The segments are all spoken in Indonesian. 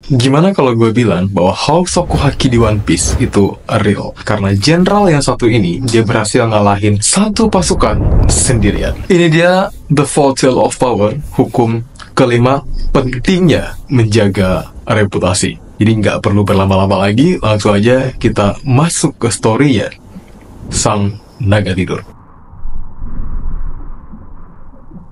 Gimana kalau gue bilang bahwa Hosokuhaki di One Piece itu real? Karena jenderal yang satu ini, dia berhasil ngalahin satu pasukan sendirian. Ini dia The Full Tale of Power, hukum kelima, pentingnya menjaga reputasi. Jadi nggak perlu berlama-lama lagi, langsung aja kita masuk ke story-nya Sang Naga Tidur.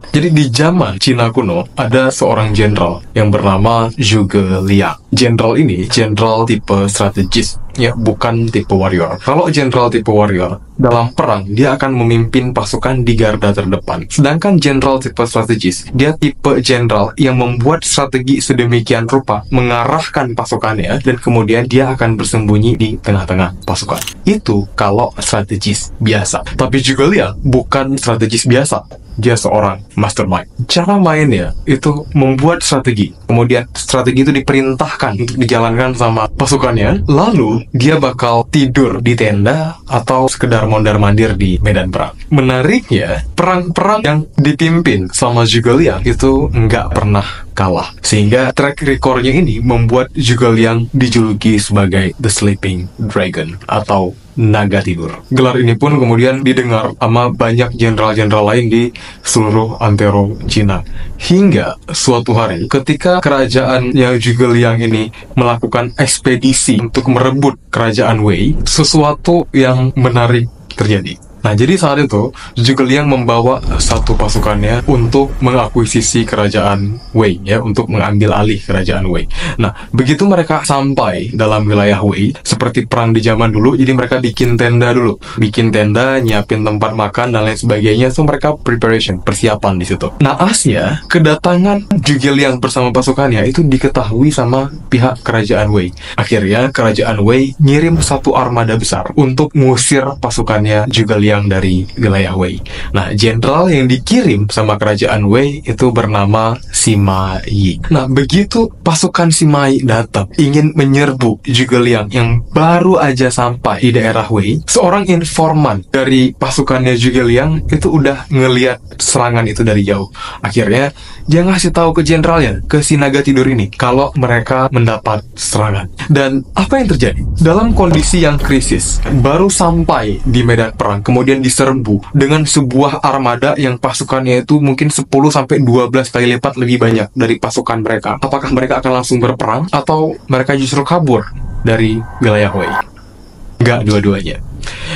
Jadi di zaman Cina kuno ada seorang jenderal yang bernama Zhuge Liang. Jenderal ini jenderal tipe strategis, ya, bukan tipe warrior. Kalau jenderal tipe warrior, dalam perang dia akan memimpin pasukan di garda terdepan. Sedangkan jenderal tipe strategis, dia tipe jenderal yang membuat strategi sedemikian rupa, mengarahkan pasukannya, dan kemudian dia akan bersembunyi di tengah-tengah pasukan. Itu kalau strategis biasa. Tapi Zhuge Liang bukan strategis biasa. Dia seorang mastermind. Cara mainnya itu membuat strategi. Kemudian strategi itu diperintahkan untuk dijalankan sama pasukannya. Lalu dia bakal tidur di tenda atau sekedar mondar-mandir di medan perang. Menariknya, perang-perang yang dipimpin sama Zhuge Liang itu nggak pernah kalah. Sehingga track recordnya ini membuat Zhuge Liang dijuluki sebagai The Sleeping Dragon atau Naga Tidur. Gelar ini pun kemudian didengar sama banyak jenderal-jenderal lain di seluruh antero Cina. Hingga suatu hari ketika kerajaan yang Zhuge Liang ini melakukan ekspedisi untuk merebut kerajaan Wei, sesuatu yang menarik terjadi. Nah, jadi saat itu Zhuge Liang membawa satu pasukannya untuk mengakuisisi kerajaan Wei, ya, untuk mengambil alih kerajaan Wei. Nah, begitu mereka sampai dalam wilayah Wei, seperti perang di zaman dulu, jadi mereka bikin tenda dulu, nyiapin tempat makan dan lain sebagainya. So mereka persiapan di situ. Naasnya, kedatangan Zhuge Liang bersama pasukannya itu diketahui sama pihak kerajaan Wei. Akhirnya kerajaan Wei ngirim satu armada besar untuk mengusir pasukannya Zhuge Liang dari wilayah Wei. Nah, jenderal yang dikirim sama kerajaan Wei itu bernama Sima Yi. Nah, begitu pasukan Sima Yi datang ingin menyerbu Zhuge Liang yang baru aja sampai di daerah Wei, seorang informan dari pasukannya Zhuge Liang itu udah ngeliat serangan itu dari jauh. Akhirnya dia ngasih tahu ke jenderalnya, ke si Naga Tidur ini, kalau mereka mendapat serangan. Dan apa yang terjadi? Dalam kondisi yang krisis, baru sampai di medan perang, kemudian diserbu dengan sebuah armada yang pasukannya itu mungkin 10-12 kali lipat lebih banyak dari pasukan mereka. Apakah mereka akan langsung berperang atau mereka justru kabur dari wilayah Wei? Enggak, dua-duanya.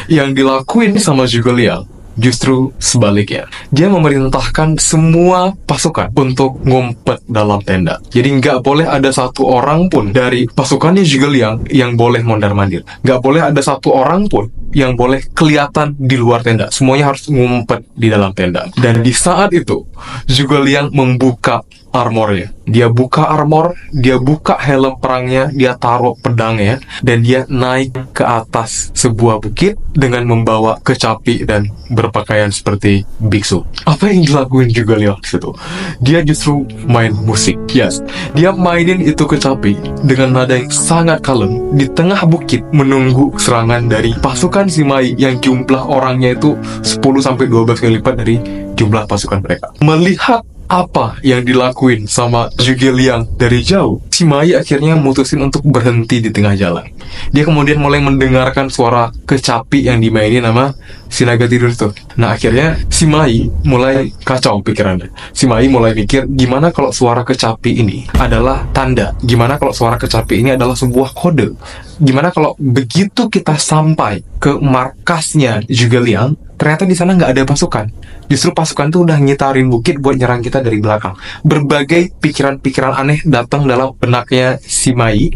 Yang dilakuin sama Zhuge Liang justru sebaliknya. Dia memerintahkan semua pasukan untuk ngumpet dalam tenda. Jadi nggak boleh ada satu orang pun dari pasukannya Zhuge Liang yang boleh mondar-mandir. Nggak boleh ada satu orang pun yang boleh kelihatan di luar tenda. Semuanya harus ngumpet di dalam tenda. Dan di saat itu, Zhuge Liang membuka armornya. Dia buka armor, dia buka helm perangnya, dia taruh pedangnya, dan dia naik ke atas sebuah bukit dengan membawa kecapi dan berpakaian seperti biksu. Apa yang dilakuin Zhuge Liang di situ? Dia justru main musik. Yes, dia mainin itu kecapi dengan nada yang sangat kalem di tengah bukit menunggu serangan dari pasukan Sima Yi yang jumlah orangnya itu 10-12 kali lipat dari jumlah pasukan mereka. Melihat apa yang dilakuin sama Zhuge Liang dari jauh, Sima Yi akhirnya mutusin untuk berhenti di tengah jalan. Dia kemudian mulai mendengarkan suara kecapi yang dimainin sama si Naga Tidur itu. Nah, akhirnya Sima Yi mulai kacau pikirannya. Sima Yi mulai pikir, gimana kalau suara kecapi ini adalah tanda? Gimana kalau suara kecapi ini adalah sebuah kode? Gimana kalau begitu kita sampai ke markasnya Zhuge Liang, ternyata di sana nggak ada pasukan. Justru pasukan itu udah ngitarin bukit buat nyerang kita dari belakang. Berbagai pikiran-pikiran aneh datang dalam benaknya Sima Yi.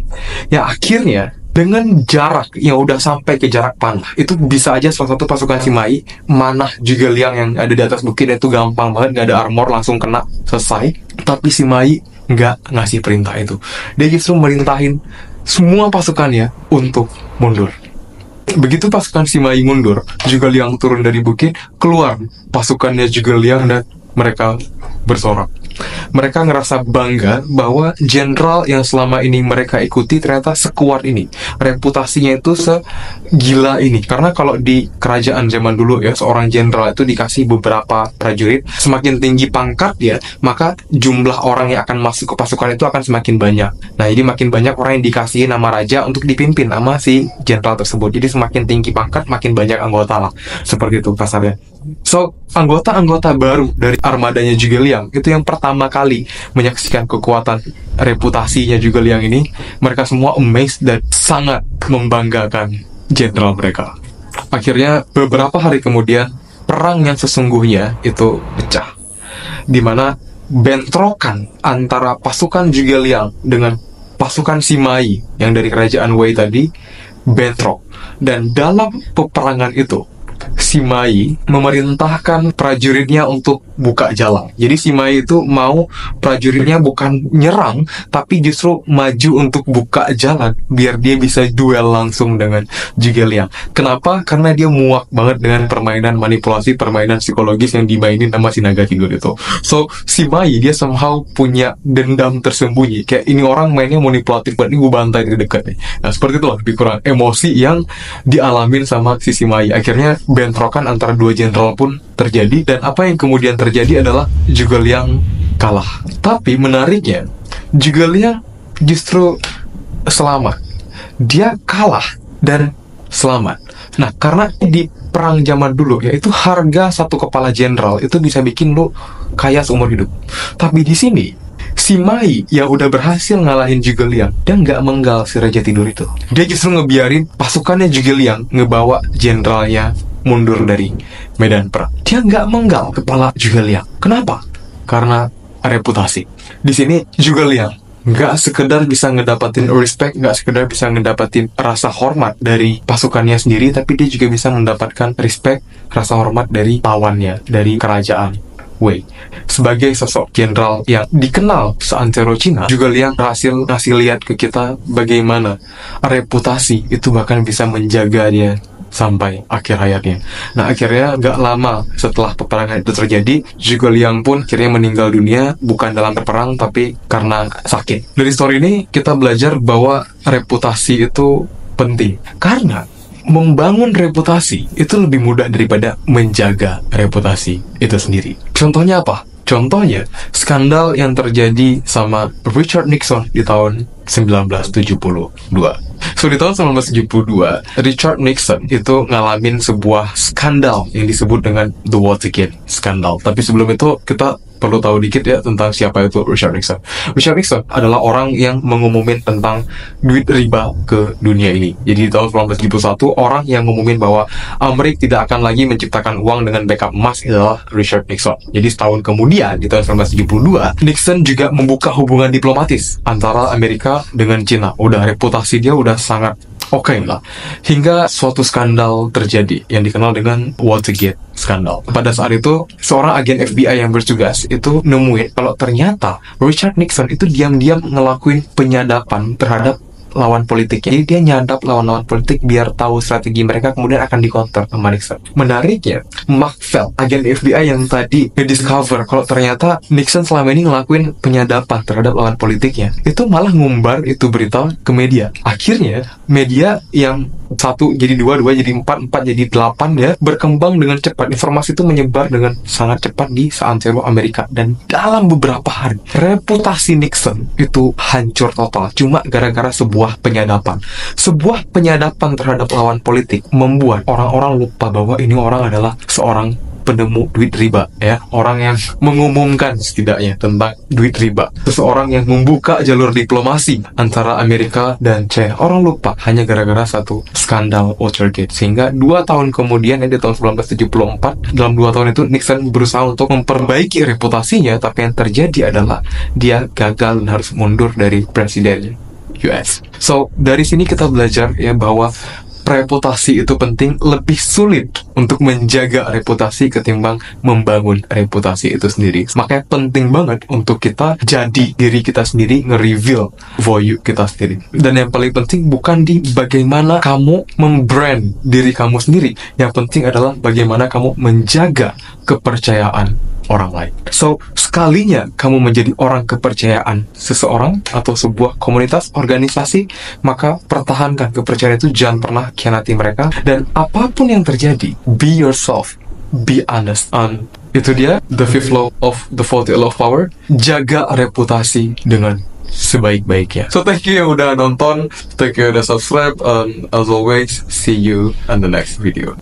Ya, akhirnya dengan jarak yang udah sampai ke jarak panah, itu bisa aja salah satu pasukan Sima Yi manah Zhuge Liang yang ada di atas bukit, itu gampang banget, nggak ada armor, langsung kena, selesai. Tapi Sima Yi nggak ngasih perintah itu. Dia justru merintahin semua pasukannya untuk mundur. Begitu pasukan Sima Yi mundur, Zhuge Liang turun dari bukit, keluar pasukannya Zhuge Liang dan mereka bersorak. Mereka ngerasa bangga bahwa jenderal yang selama ini mereka ikuti ternyata sekuat ini, reputasinya itu segila ini. Karena kalau di kerajaan zaman dulu ya, seorang jenderal itu dikasih beberapa prajurit, semakin tinggi pangkat ya, maka jumlah orang yang akan masuk ke pasukan itu akan semakin banyak. Nah, jadi makin banyak orang yang dikasih nama raja untuk dipimpin sama si jenderal tersebut. Jadi semakin tinggi pangkat, makin banyak anggota lah. Seperti itu kasarnya. So, anggota-anggota baru dari armadanya Zhuge Liang itu yang pertama kali menyaksikan kekuatan reputasinya Zhuge Liang ini, mereka semua amazed dan sangat membanggakan jenderal mereka. Akhirnya beberapa hari kemudian perang yang sesungguhnya itu pecah, dimana bentrokan antara pasukan Zhuge Liang dengan pasukan Sima Yi yang dari kerajaan Wei tadi bentrok. Dan dalam peperangan itu Sima Yi memerintahkan prajuritnya untuk buka jalan. Jadi Sima Yi itu mau prajuritnya bukan nyerang, tapi justru maju untuk buka jalan biar dia bisa duel langsung dengan Zhuge Liang. Kenapa? Karena dia muak banget dengan permainan manipulasi, permainan psikologis yang dimainin sama si naga tidur itu. So, Sima Yi dia somehow punya dendam tersembunyi. Kayak ini orang mainnya manipulatif banget, ini gue bantai dari dekat nih. Nah, seperti itulah lebih kurang emosi yang dialamin sama si Sima Yi. Akhirnya bentrokan antara dua jenderal pun terjadi, dan apa yang kemudian terjadi adalah Zhuge Liang kalah. Tapi menariknya, Zhuge Liang justru selamat. Dia kalah dan selamat. Nah, karena di perang zaman dulu, yaitu harga satu kepala jenderal itu bisa bikin lo kaya seumur hidup. Tapi di sini Sima Yi yang udah berhasil ngalahin Zhuge Liang, dia nggak menggal si Raja Tidur itu. Dia justru ngebiarin pasukannya Zhuge Liang ngebawa jenderalnya mundur dari medan perang. Dia nggak menggal kepala Zhuge Liang. Kenapa? Karena reputasi. Di sini Zhuge Liang nggak sekedar bisa ngedapatin respect, nggak sekedar bisa ngedapatin rasa hormat dari pasukannya sendiri, tapi dia juga bisa mendapatkan respect, rasa hormat dari lawannya, dari kerajaan Wei. Sebagai sosok jenderal yang dikenal seantero Cina, Zhuge Liang berhasil ngasih lihat ke kita bagaimana reputasi itu bahkan bisa menjaga dia sampai akhir hayatnya. Nah, akhirnya gak lama setelah peperangan itu terjadi, Zhuge Liang pun akhirnya meninggal dunia, bukan dalam perang tapi karena sakit. Dari story ini kita belajar bahwa reputasi itu penting, karena membangun reputasi itu lebih mudah daripada menjaga reputasi itu sendiri. Contohnya apa? Contohnya, skandal yang terjadi sama Richard Nixon di tahun 1972. So, di tahun 1972, Richard Nixon itu ngalamin sebuah skandal yang disebut dengan The Watergate Skandal. Tapi sebelum itu, kita perlu tahu dikit ya tentang siapa itu Richard Nixon. Richard Nixon adalah orang yang mengumumin tentang duit riba ke dunia ini. Jadi di tahun 1971, orang yang mengumumin bahwa Amerika tidak akan lagi menciptakan uang dengan backup emas adalah Richard Nixon. Jadi setahun kemudian, di tahun 1972, Nixon juga membuka hubungan diplomatis antara Amerika dengan Cina. Udah reputasi dia udah sangat oke lah. Hingga suatu skandal terjadi yang dikenal dengan Watergate Skandal. Pada saat itu, seorang agen FBI yang bertugas itu nemuin kalau ternyata Richard Nixon itu diam-diam ngelakuin penyadapan terhadap lawan politik. Jadi dia nyadap lawan-lawan politik biar tahu strategi mereka, kemudian akan dikonter sama Nixon. Menariknya, Mark Felt, agen FBI yang tadi ngediscover kalau ternyata Nixon selama ini ngelakuin penyadapan terhadap lawan politiknya, itu malah ngumbar itu berita ke media. Akhirnya, media yang 1 jadi 2, 2 jadi 4, 4 jadi 8 ya, berkembang dengan cepat. Informasi itu menyebar dengan sangat cepat di seantero Amerika. Dan dalam beberapa hari, reputasi Nixon itu hancur total. Cuma gara-gara sebuah penyadapan. Sebuah penyadapan terhadap lawan politik membuat orang-orang lupa bahwa ini orang adalah seorang penemu duit riba, ya, orang yang mengumumkan setidaknya tentang duit riba, seseorang yang membuka jalur diplomasi antara Amerika dan China. Orang lupa hanya gara-gara satu skandal Watergate. Sehingga 2 tahun kemudian, di tahun 1974, dalam 2 tahun itu Nixon berusaha untuk memperbaiki reputasinya, tapi yang terjadi adalah dia gagal dan harus mundur dari presiden US. So, dari sini kita belajar ya bahwa reputasi itu penting, lebih sulit untuk menjaga reputasi ketimbang membangun reputasi itu sendiri. Makanya penting banget untuk kita jadi diri kita sendiri, nge-reveal value kita sendiri. Dan yang paling penting bukan di bagaimana kamu membrand diri kamu sendiri. Yang penting adalah bagaimana kamu menjaga kepercayaan orang lain. So, sekalinya kamu menjadi orang kepercayaan seseorang atau sebuah komunitas, organisasi, maka pertahankan kepercayaan itu, jangan pernah khianati mereka. Dan apapun yang terjadi, be yourself, be honest. Itu dia, the fifth law of the 40 law of power. Jaga reputasi dengan sebaik-baiknya. So, thank you yang udah nonton, thank you yang udah subscribe, and as always, see you in the next video.